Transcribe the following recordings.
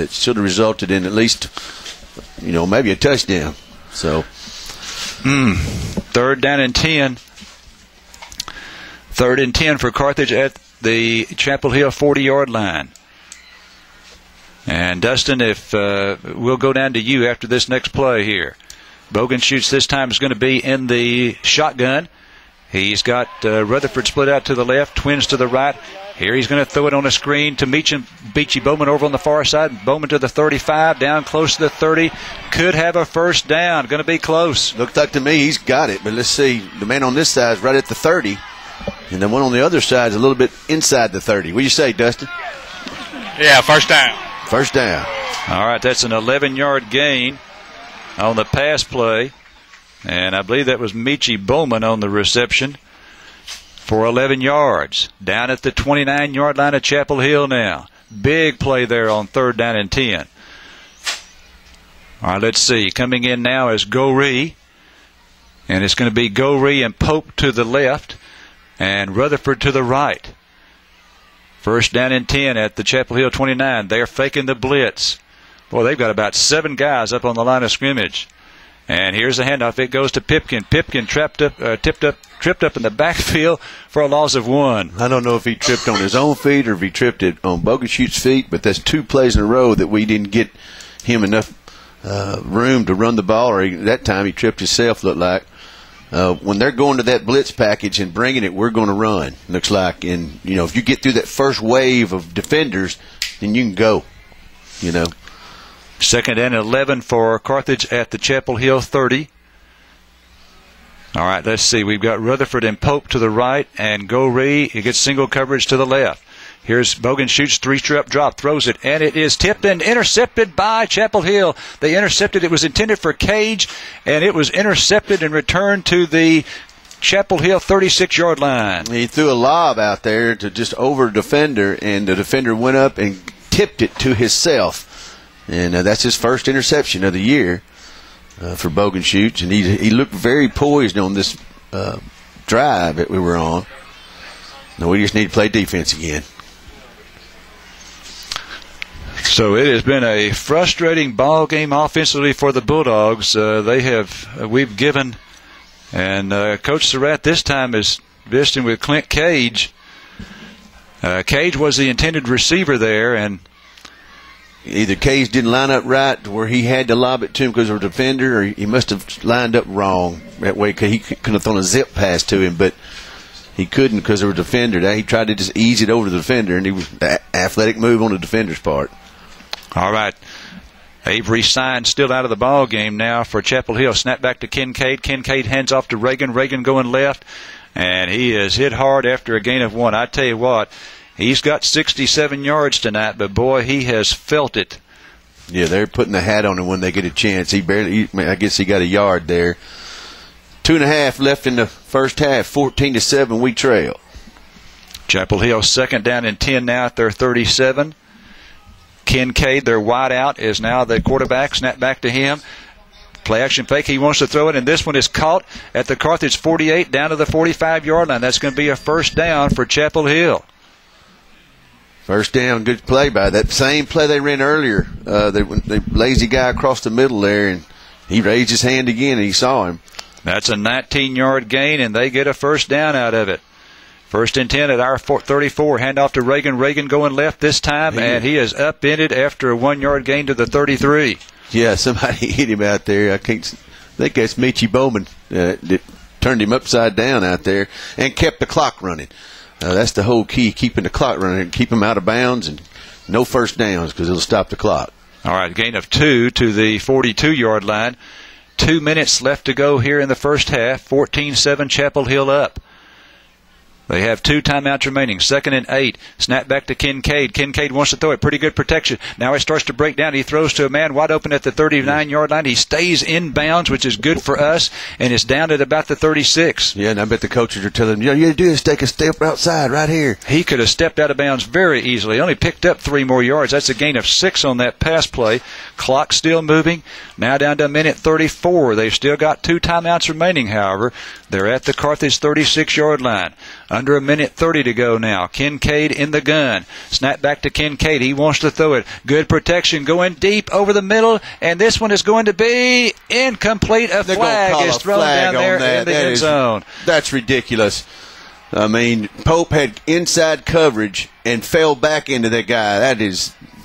that should have resulted in at least, maybe a touchdown. So, 3rd down and 10. 3rd and 10 for Carthage at the Chapel Hill 40-yard line. And Dustin, if we'll go down to you after this next play here. Bogenschutz this time is going to be in the shotgun. He's got Rutherford split out to the left, Twins to the right. Here he's going to throw it on a screen to Beachy Bowman over on the far side. Bowman to the 35, down close to the 30. Could have a first down. Going to be close. Looked like to me he's got it, but let's see. The man on this side is right at the 30, and the one on the other side is a little bit inside the 30. What do you say, Dustin? Yeah, first down. First down. All right, that's an 11-yard gain on the pass play. And I believe that was Beachy Bowman on the reception for 11 yards. Down at the 29-yard line of Chapel Hill now. Big play there on 3rd down and 10. All right, let's see. Coming in now is Goree. And it's going to be Goree and Pope to the left and Rutherford to the right. 1st down and 10 at the Chapel Hill 29. They're faking the blitz. Boy, they've got about 7 guys up on the line of scrimmage. And here's the handoff. It goes to Pipkin. Pipkin tripped up in the backfield for a loss of 1. I don't know if he tripped on his own feet or if he tripped it on Bogenschutz's feet, but that's 2 plays in a row that we didn't get him enough room to run the ball, or that time he tripped himself, looked like. When they're going to that blitz package and bringing it, we're going to run, looks like. And, if you get through that first wave of defenders, then you can go, 2nd and 11 for Carthage at the Chapel Hill 30. All right, let's see. We've got Rutherford and Pope to the right, and Goree. He gets single coverage to the left. Here's Bogenschutz, 3-step drop, throws it, and it is tipped and intercepted by Chapel Hill. They intercepted. It was intended for Cage, and it was intercepted and returned to the Chapel Hill 36-yard line. He threw a lob out there to just over a defender, and the defender went up and tipped it to himself. And that's his first interception of the year for Bogenschutz. And he looked very poised on this drive that we were on. Now we just need to play defense again. So it has been a frustrating ball game offensively for the Bulldogs. We've given, and Coach Surratt this time is visiting with Clint Cage. Cage was the intended receiver there, and either Cage didn't line up right to where he had to lob it to him because of a defender, or he must have lined up wrong that way because he could have thrown a zip pass to him, but he couldn't because of a defender. He tried to just ease it over to the defender, and he was an athletic move on the defender's part. All right. Avery Sign still out of the ball game now for Chapel Hill. Snap back to Kincaid. Kincaid hands off to Reagan. Reagan going left, and he is hit hard after a gain of 1. I tell you what, he's got 67 yards tonight, but boy, he has felt it. Yeah, they're putting the hat on him when they get a chance. I guess he got a yard there. 2.5 left in the first half. 14-7, we trail. Chapel Hill 2nd down and 10 now at their 37. Kincaid, their wide out, is now the quarterback. Snap back to him. Play action fake. He wants to throw it, and this one is caught at the Carthage 48 down to the 45-yard line. That's going to be a first down for Chapel Hill. First down, good play by that same play they ran earlier. The lazy guy across the middle there, and he raised his hand again, and he saw him. That's a 19-yard gain, and they get a first down out of it. 1st and 10 at our 34. Handoff to Reagan. Reagan going left this time, and he is upended after a 1-yard gain to the 33. Yeah, somebody hit him out there. I think that's Beachy Bowman that turned him upside down out there and kept the clock running. That's the whole key, keeping the clock running, keep him out of bounds, and no first downs because it'll stop the clock. All right, gain of 2 to the 42-yard line. 2 minutes left to go here in the first half. 14-7, Chapel Hill up. They have 2 timeouts remaining. 2nd and 8. Snap back to Kincaid. Kincaid wants to throw it. Pretty good protection. Now it starts to break down. He throws to a man wide open at the 39-yard line. He stays in bounds, which is good for us, and it's down at about the 36. Yeah, and I bet the coaches are telling him, you do is take a step outside right here. He could have stepped out of bounds very easily. Only picked up 3 more yards. That's a gain of 6 on that pass play. Clock still moving. Now down to a minute 34. They've still got 2 timeouts remaining, however. They're at the Carthage 36-yard line. Under a minute 30 to go now. Kincaid in the gun. Snap back to Kincaid. He wants to throw it. Good protection going deep over the middle. And this one is going to be incomplete. A flag is thrown down there in the end zone. That's ridiculous. I mean, Pope had inside coverage and fell back into that guy.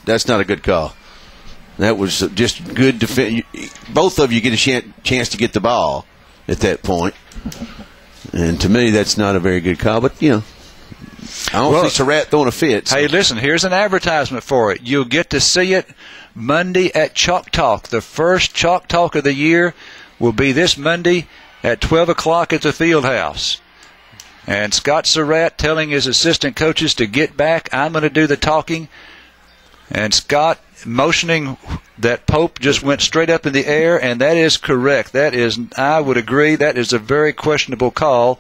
That's not a good call. That was just good defense. Both of you get a chance to get the ball at that point. And to me, that's not a very good call. But, I don't see Surratt throwing a fit. So. Hey, listen, here's an advertisement for it. You'll get to see it Monday at Chalk Talk. The first Chalk Talk of the year will be this Monday at 12 o'clock at the field house. And Scott Surratt telling his assistant coaches to get back. I'm going to do the talking. And Scott motioning that Pope just went straight up in the air, and that is correct. I would agree, that is a very questionable call.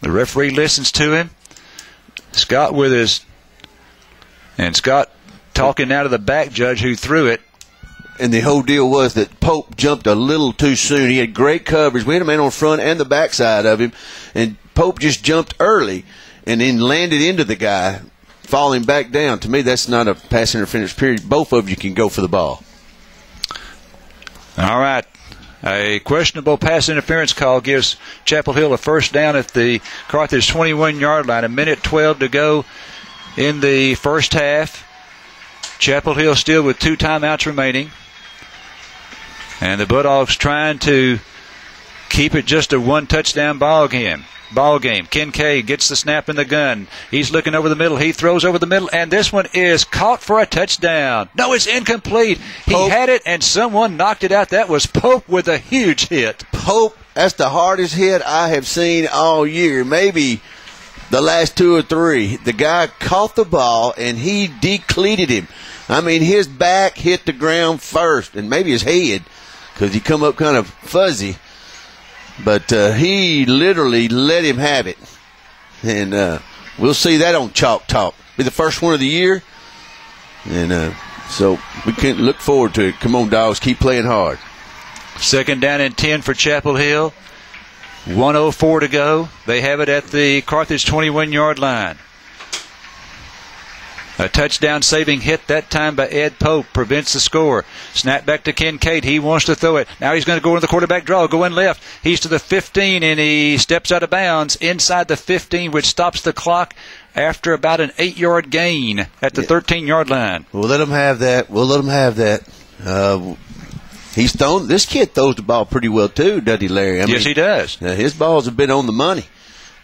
The referee listens to him. Scott talking now to the back judge who threw it. And the whole deal was that Pope jumped a little too soon. He had great coverage. We had a man on front and the backside of him, and Pope just jumped early and then landed into the guy, falling back down. To me, that's not a pass interference period. Both of you can go for the ball. All right. A questionable pass interference call gives Chapel Hill a first down at the Carthage 21-yard line. A minute 12 to go in the first half. Chapel Hill still with 2 timeouts remaining. And the Bulldogs trying to keep it just a 1-touchdown ball game. Kincaid gets the snap in the gun. He's looking over the middle. He throws over the middle, and this one is caught for a touchdown. No, it's incomplete. He had it, and someone knocked it out. That was Pope with a huge hit. Pope, that's the hardest hit I have seen all year. Maybe the last 2 or 3. The guy caught the ball, and he decleated him. I mean, his back hit the ground first, and maybe his head, because he come up kind of fuzzy. But he literally let him have it. And we'll see that on Chalk Talk. Be the first one of the year. And so we can look forward to it. Come on, dogs. Keep playing hard. Second down and 10 for Chapel Hill. 1:04 to go. They have it at the Carthage 21-yard line. A touchdown-saving hit that time by Ed Pope prevents the score. Snap back to Kincaid. He wants to throw it. Now he's going to go in the quarterback draw, go in left. He's to the 15, and he steps out of bounds inside the 15, which stops the clock after about an 8-yard gain at the 13-yard line. We'll let him have that. This kid throws the ball pretty well, too, doesn't he, Larry? Yes, he does. His balls have been on the money.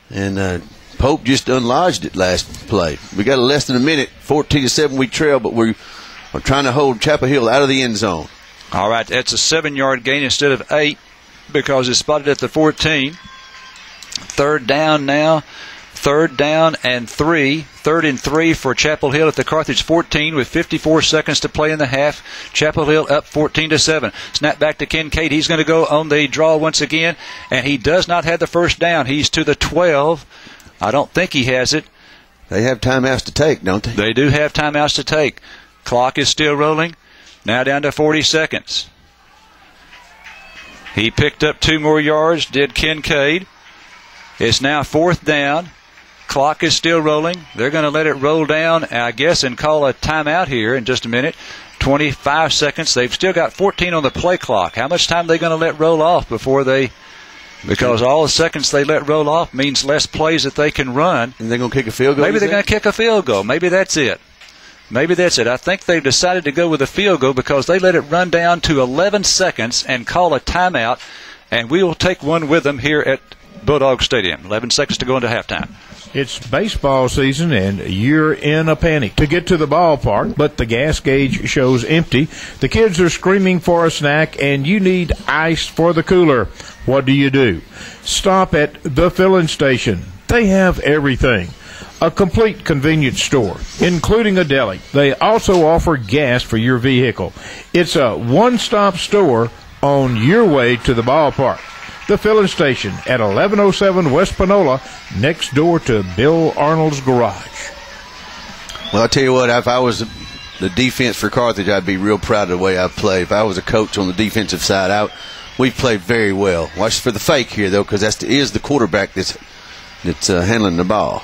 And Pope just unlodged it last play. We got less than a minute, 14-7 we trail, but we're trying to hold Chapel Hill out of the end zone. All right, that's a 7-yard gain instead of 8 because it's spotted at the 14. Third down now. 3rd down and 3. 3rd and 3 for Chapel Hill at the Carthage 14 with 54 seconds to play in the half. Chapel Hill up 14-7. Snap back to Kincaid. He's going to go on the draw once again, and he does not have the first down. He's to the 12. I don't think he has it. They have timeouts to take, don't they? They do have timeouts to take. Clock is still rolling. Now down to 40 seconds. He picked up 2 more yards, did Kincaid. It's now 4th down. Clock is still rolling. They're going to let it roll down, I guess, and call a timeout here in just a minute. 25 seconds. They've still got 14 on the play clock. How much time are they going to let roll off before they... Because all the seconds they let roll off means less plays that they can run. And they're going to kick a field goal? Maybe they're going to kick a field goal. Maybe that's it. I think they've decided to go with a field goal because they let it run down to 11 seconds and call a timeout, and we will take one with them here at Bulldog Stadium. 11 seconds to go into halftime. It's baseball season, and you're in a panic to get to the ballpark, but the gas gauge shows empty. The kids are screaming for a snack, and you need ice for the cooler. What do? Stop at the filling station. They have everything. A complete convenience store, including a deli. They also offer gas for your vehicle. It's a one-stop store on your way to the ballpark. The filling station at 1107 West Panola, next door to Bill Arnold's garage. Well, I'll tell you what, if I was the defense for Carthage, I'd be real proud of the way I played. If I was a coach on the defensive side, we've played very well. Watch for the fake here, though, because that is the quarterback that's that's handling the ball.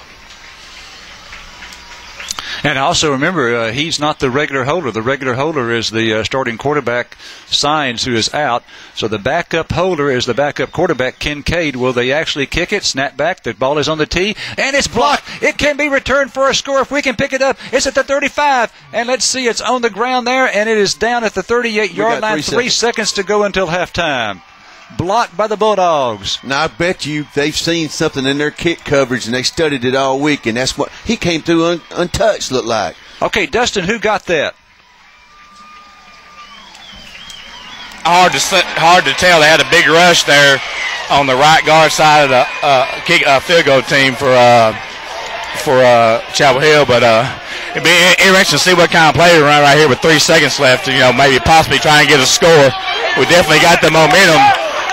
And also remember, he's not the regular holder. The regular holder is the starting quarterback, Signs, who is out. So the backup holder is the backup quarterback, Kincaid. Will they actually kick it? Snap back. The ball is on the tee, and it's blocked. It can be returned for a score if we can pick it up. It's at the 35, and let's see, it's on the ground there, and it is down at the 38-yard line. 3 seconds to go until halftime. Blocked by the Bulldogs. Now, I bet you they've seen something in their kick coverage, and they studied it all week, and that's what he came through untouched, looked like. Okay, Dustin, who got that? Hard to tell. They had a big rush there on the right guard side of the field goal team for Chapel Hill, but it'd be interesting to see what kind of play we run right here with 3 seconds left. Maybe possibly try and get a score. We definitely got the momentum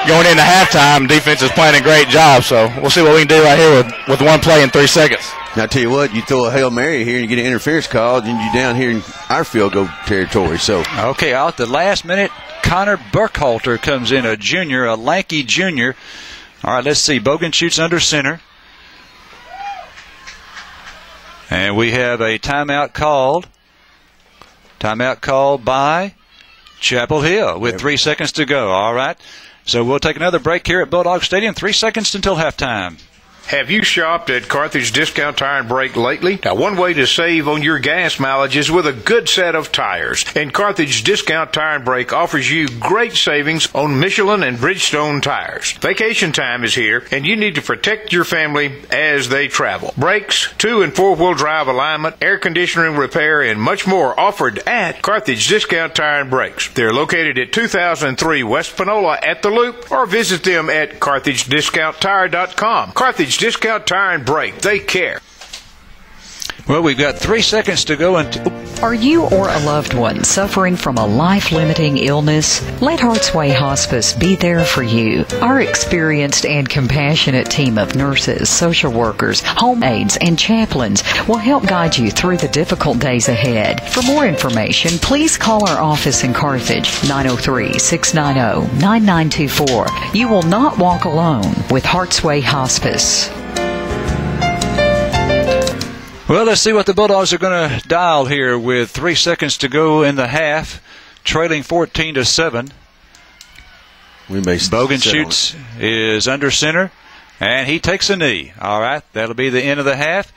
going into halftime. Defense is playing a great job, so we'll see what we can do right here with one play in 3 seconds. Now, I tell you what, you throw a Hail Mary here and you get an interference call, and you're down here in our field goal territory. So okay, out the last minute, Connor Burkhalter comes in, a junior, a lanky junior. All right, let's see. Bogan shoots under center. And we have a timeout called. Timeout called by Chapel Hill with 3 seconds to go. All right. So we'll take another break here at Bulldog Stadium. 3 seconds until halftime. Have you shopped at Carthage Discount Tire and Brake lately? Now, one way to save on your gas mileage is with a good set of tires. And Carthage Discount Tire and Brake offers you great savings on Michelin and Bridgestone tires. Vacation time is here, and you need to protect your family as they travel. Brakes, 2- and 4-wheel drive alignment, air conditioning repair, and much more offered at Carthage Discount Tire and Brakes. They're located at 2003 West Panola at the Loop, or visit them at CarthageDiscountTire.com. Carthage Discount Tire and Brake. They care. Well, we've got 3 seconds to go. Are you or a loved one suffering from a life-limiting illness? Let Heart's Way Hospice be there for you. Our experienced and compassionate team of nurses, social workers, home aides, and chaplains will help guide you through the difficult days ahead. For more information, please call our office in Carthage, 903-690-9924. You will not walk alone with Heart's Way Hospice. Well, let's see what the Bulldogs are going to dial here with 3 seconds to go in the half, trailing 14-7. Bogan shoots, is under center, and he takes a knee. All right, that'll be the end of the half.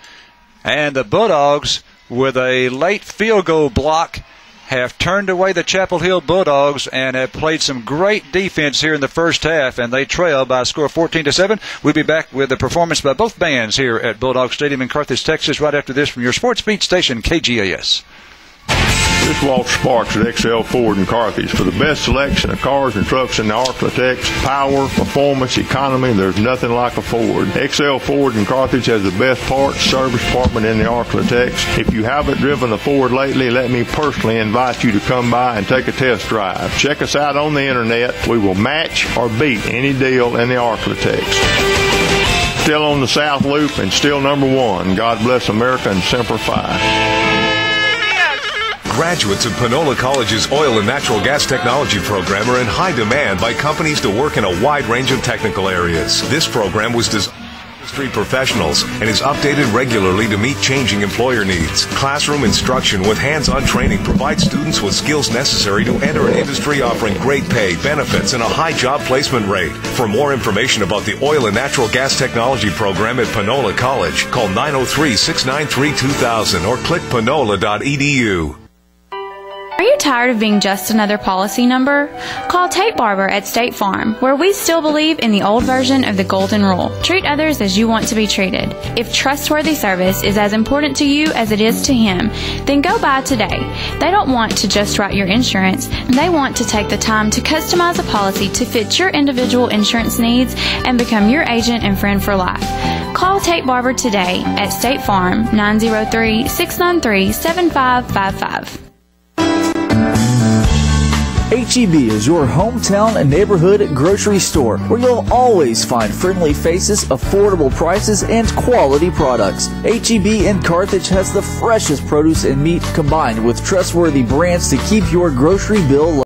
And the Bulldogs, with a late field goal block, have turned away the Chapel Hill Bulldogs and have played some great defense here in the first half, and they trail by a score of 14-7. We'll be back with a performance by both bands here at Bulldog Stadium in Carthage, Texas, right after this from your sports beat station, KGAS. This is Walter Sparks at XL Ford in Carthage. For the best selection of cars and trucks in the Arklatex, power, performance, economy, there's nothing like a Ford. XL Ford in Carthage has the best parts service department in the Arklatex. If you haven't driven a Ford lately, let me personally invite you to come by and take a test drive. Check us out on the internet. We will match or beat any deal in the Arklatex. Still on the South Loop and still #1. God bless America and Semper Fi. Graduates of Panola College's Oil and Natural Gas Technology program are in high demand by companies to work in a wide range of technical areas. This program was designed for industry professionals and is updated regularly to meet changing employer needs. Classroom instruction with hands-on training provides students with skills necessary to enter an industry offering great pay, benefits, and a high job placement rate. For more information about the Oil and Natural Gas Technology program at Panola College, call 903-693-2000 or click panola.edu. Are you tired of being just another policy number? Call Tate Barber at State Farm, where we still believe in the old version of the golden rule. Treat others as you want to be treated. If trustworthy service is as important to you as it is to him, then go by today. They don't want to just write your insurance. They want to take the time to customize a policy to fit your individual insurance needs and become your agent and friend for life. Call Tate Barber today at State Farm, 903-693-7555. H-E-B is your hometown and neighborhood grocery store where you'll always find friendly faces, affordable prices, and quality products. H-E-B in Carthage has the freshest produce and meat combined with trustworthy brands to keep your grocery bill low.